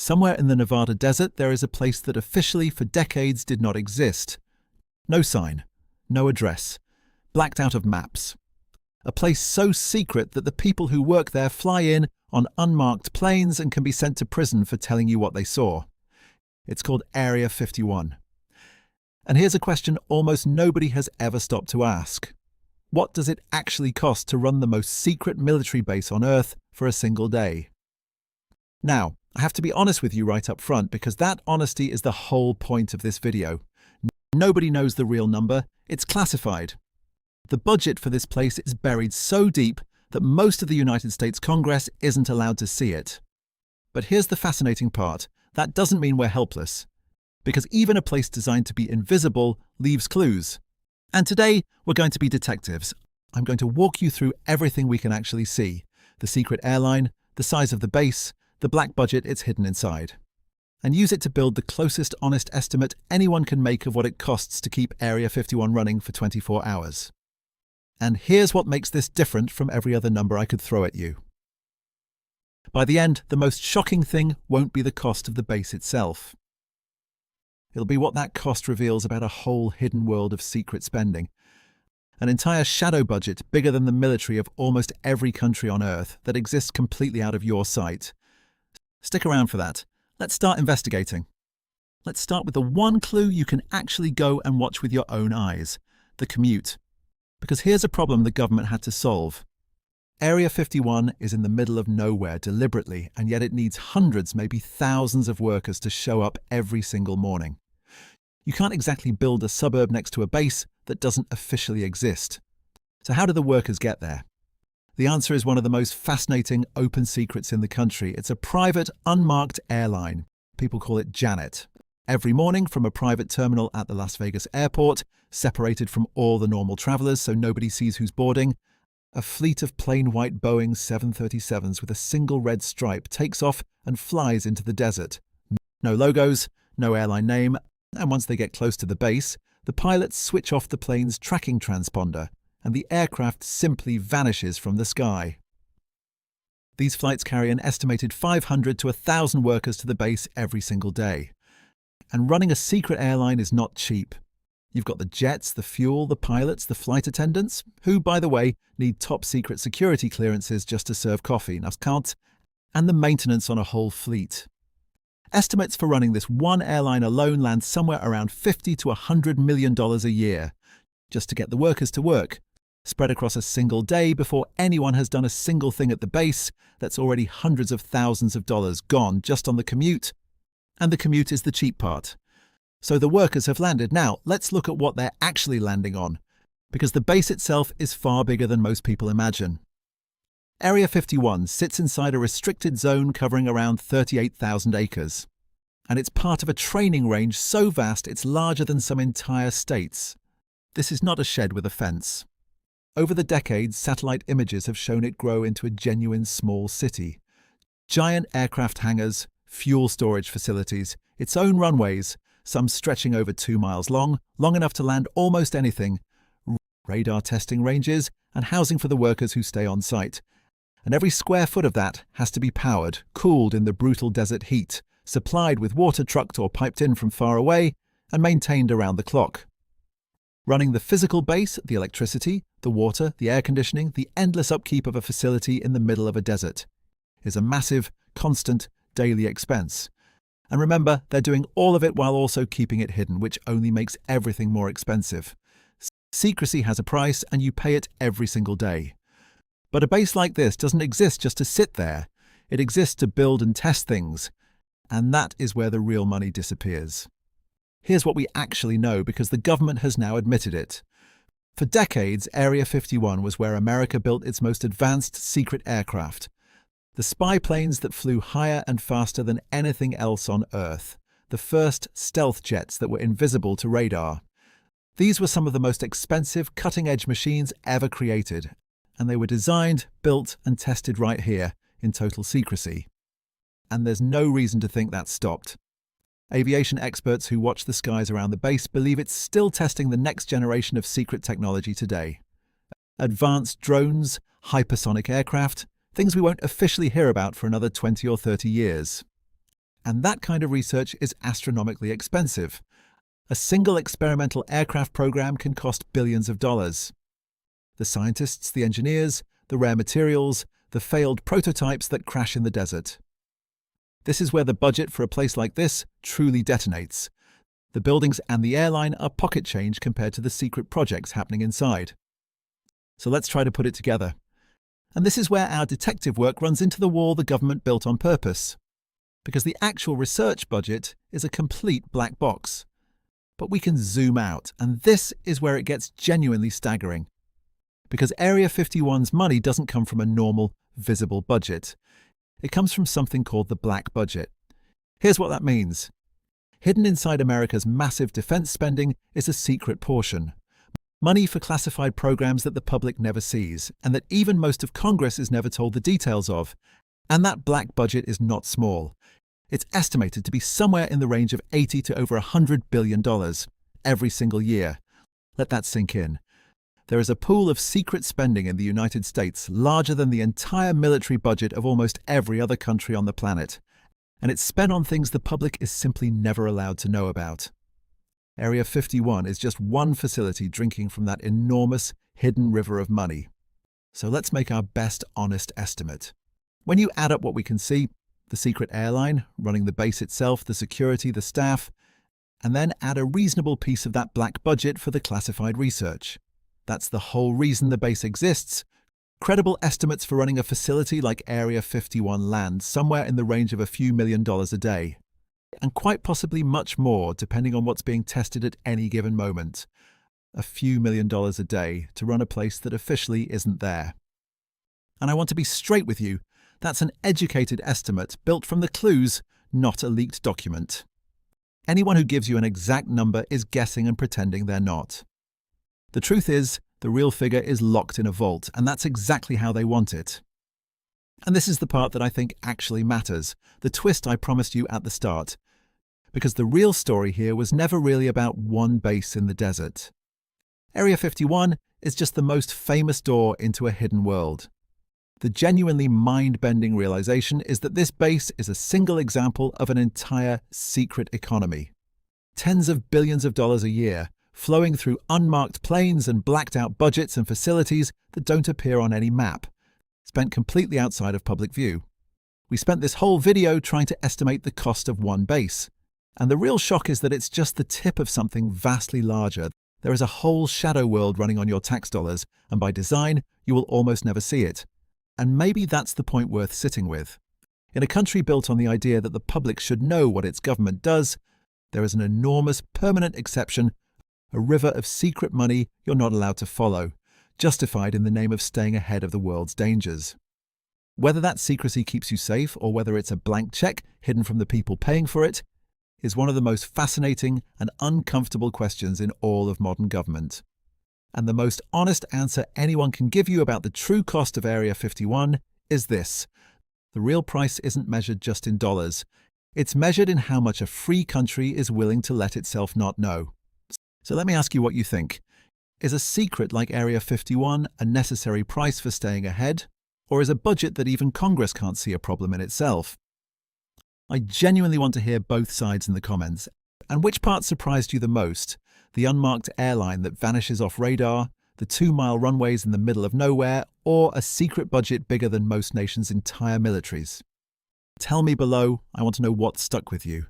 Somewhere in the Nevada desert, there is a place that officially for decades did not exist. No sign, no address, blacked out of maps. A place so secret that the people who work there fly in on unmarked planes and can be sent to prison for telling you what they saw. It's called Area 51. And here's a question almost nobody has ever stopped to ask. What does it actually cost to run the most secret military base on Earth for a single day? Now, I have to be honest with you right up front because that honesty is the whole point of this video. Nobody knows the real number. It's classified. The budget for this place is buried so deep that most of the United States Congress isn't allowed to see it. But here's the fascinating part. That doesn't mean we're helpless, because even a place designed to be invisible leaves clues. And today, we're going to be detectives. I'm going to walk you through everything we can actually see. The secret airline, the size of the base, the black budget it's hidden inside. And use it to build the closest honest estimate anyone can make of what it costs to keep Area 51 running for 24 hours. And here's what makes this different from every other number I could throw at you. By the end, the most shocking thing won't be the cost of the base itself. It'll be what that cost reveals about a whole hidden world of secret spending. An entire shadow budget bigger than the military of almost every country on Earth that exists completely out of your sight. Stick around for that. Let's start investigating. Let's start with the one clue you can actually go and watch with your own eyes: the commute. Because here's a problem the government had to solve. Area 51 is in the middle of nowhere deliberately, and yet it needs hundreds, maybe thousands of workers to show up every single morning. You can't exactly build a suburb next to a base that doesn't officially exist. So how do the workers get there? The answer is one of the most fascinating open secrets in the country. It's a private, unmarked airline. People call it Janet. Every morning from a private terminal at the Las Vegas airport, separated from all the normal travelers so nobody sees who's boarding, a fleet of plain white Boeing 737s with a single red stripe takes off and flies into the desert. No logos, no airline name, and once they get close to the base, the pilots switch off the plane's tracking transponder, and the aircraft simply vanishes from the sky. These flights carry an estimated 500 to 1,000 workers to the base every single day. And running a secret airline is not cheap. You've got the jets, the fuel, the pilots, the flight attendants, who, by the way, need top-secret security clearances just to serve coffee, and the maintenance on a whole fleet. Estimates for running this one airline alone land somewhere around $50 to $100 million a year, just to get the workers to work, spread across a single day before anyone has done a single thing at the base. That's already hundreds of thousands of dollars gone just on the commute. And the commute is the cheap part. So the workers have landed. Now, let's look at what they're actually landing on, because the base itself is far bigger than most people imagine. Area 51 sits inside a restricted zone covering around 38,000 acres. And it's part of a training range so vast it's larger than some entire states. This is not a shed with a fence. Over the decades, satellite images have shown it grow into a genuine small city. Giant aircraft hangars, fuel storage facilities, its own runways, some stretching over 2 miles long enough to land almost anything, radar testing ranges, and housing for the workers who stay on site. And every square foot of that has to be powered, cooled in the brutal desert heat, supplied with water trucked or piped in from far away, and maintained around the clock. Running the physical base, the electricity, the water, the air conditioning, the endless upkeep of a facility in the middle of a desert is a massive, constant, daily expense. And remember, they're doing all of it while also keeping it hidden, which only makes everything more expensive. Secrecy has a price, and you pay it every single day. But a base like this doesn't exist just to sit there. It exists to build and test things. And that is where the real money disappears. Here's what we actually know, because the government has now admitted it. For decades, Area 51 was where America built its most advanced secret aircraft. The spy planes that flew higher and faster than anything else on Earth. The first stealth jets that were invisible to radar. These were some of the most expensive, cutting-edge machines ever created. And they were designed, built, and tested right here, in total secrecy. And there's no reason to think that's stopped. Aviation experts who watch the skies around the base believe it's still testing the next generation of secret technology today. Advanced drones, hypersonic aircraft, things we won't officially hear about for another 20 or 30 years. And that kind of research is astronomically expensive. A single experimental aircraft program can cost billions of dollars. The scientists, the engineers, the rare materials, the failed prototypes that crash in the desert. This is where the budget for a place like this truly detonates. The buildings and the airline are pocket change compared to the secret projects happening inside. So let's try to put it together. And this is where our detective work runs into the wall the government built on purpose. Because the actual research budget is a complete black box. But we can zoom out, and this is where it gets genuinely staggering. Because Area 51's money doesn't come from a normal, visible budget. It comes from something called the black budget. Here's what that means. Hidden inside America's massive defense spending is a secret portion. Money for classified programs that the public never sees, and that even most of Congress is never told the details of. And that black budget is not small. It's estimated to be somewhere in the range of $80 to over $100 billion every single year. Let that sink in. There is a pool of secret spending in the United States larger than the entire military budget of almost every other country on the planet. And it's spent on things the public is simply never allowed to know about. Area 51 is just one facility drinking from that enormous, hidden river of money. So let's make our best honest estimate. When you add up what we can see, the secret airline, running the base itself, the security, the staff, and then add a reasonable piece of that black budget for the classified research. That's the whole reason the base exists. Credible estimates for running a facility like Area 51 land somewhere in the range of a few $1 million a day. And quite possibly much more depending on what's being tested at any given moment. A few $1 million a day to run a place that officially isn't there. And I want to be straight with you, that's an educated estimate built from the clues, not a leaked document. Anyone who gives you an exact number is guessing and pretending they're not. The truth is, the real figure is locked in a vault, and that's exactly how they want it. And this is the part that I think actually matters, the twist I promised you at the start. Because the real story here was never really about one base in the desert. Area 51 is just the most famous door into a hidden world. The genuinely mind-bending realization is that this base is a single example of an entire secret economy. Tens of billions of dollars a year, flowing through unmarked planes and blacked-out budgets and facilities that don't appear on any map, spent completely outside of public view. We spent this whole video trying to estimate the cost of one base. And the real shock is that it's just the tip of something vastly larger. There is a whole shadow world running on your tax dollars, and by design, you will almost never see it. And maybe that's the point worth sitting with. In a country built on the idea that the public should know what its government does, there is an enormous permanent exception, a river of secret money you're not allowed to follow, justified in the name of staying ahead of the world's dangers. Whether that secrecy keeps you safe or whether it's a blank check hidden from the people paying for it, is one of the most fascinating and uncomfortable questions in all of modern government. And the most honest answer anyone can give you about the true cost of Area 51 is this. The real price isn't measured just in dollars. It's measured in how much a free country is willing to let itself not know. So let me ask you what you think. Is a secret like Area 51 a necessary price for staying ahead? Or is a budget that even Congress can't see a problem in itself? I genuinely want to hear both sides in the comments. And which part surprised you the most? The unmarked airline that vanishes off radar, the 2-mile runways in the middle of nowhere, or a secret budget bigger than most nations' entire militaries? Tell me below, I want to know what stuck with you.